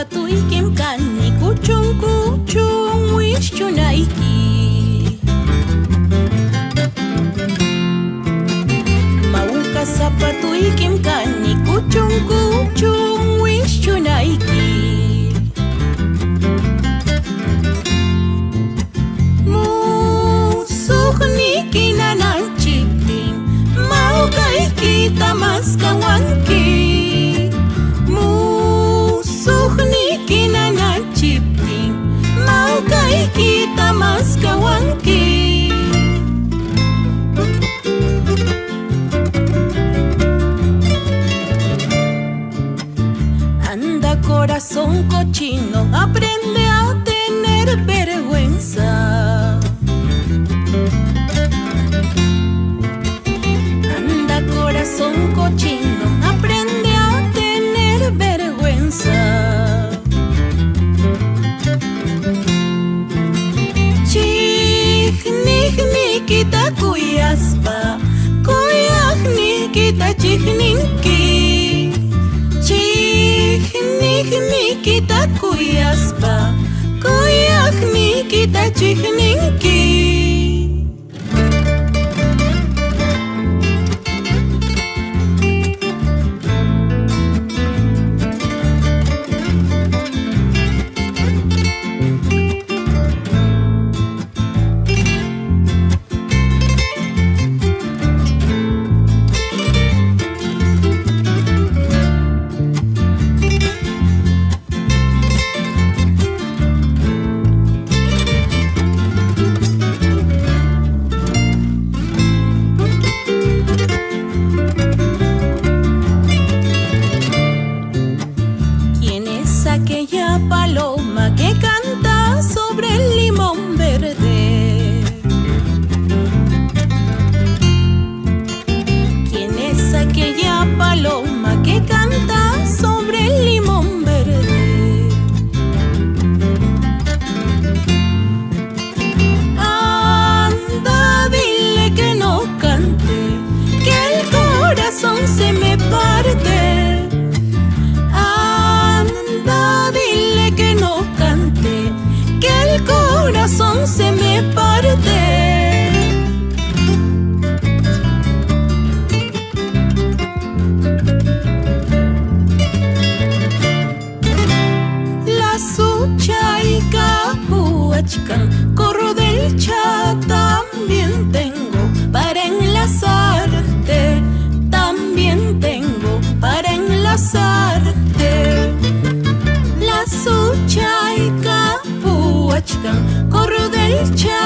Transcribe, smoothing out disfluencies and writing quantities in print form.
sapatuykim kani kuchun kuchun wishchunayki. Mauka sapatuykim kani kuchun kuchun wishchunayki. Musuqniki nananchiptin mawkaykita maskawanki. Musuqniki nananchiptin mawkaykita maskawanki. Anda corazón cochino, aprende a tener vergüenza. Anda corazón cochino, aprende a tener vergüenza. Chijniknikita kuyaspa, kuyajnikita chijninki. Chijniknikita kuyaspa, kuyajnikita chijninki. Aquella paloma que canta sobre el limón verde. ¿Quién es aquella paloma que canta sobre el limón verde? Anda, dile que no cante, que el corazón se me parte. Corazón se me parte. La suchaica huachcan, corro del Cha, también tengo para enlazarte, también tengo para enlazarte. La suchaica corro del Cha.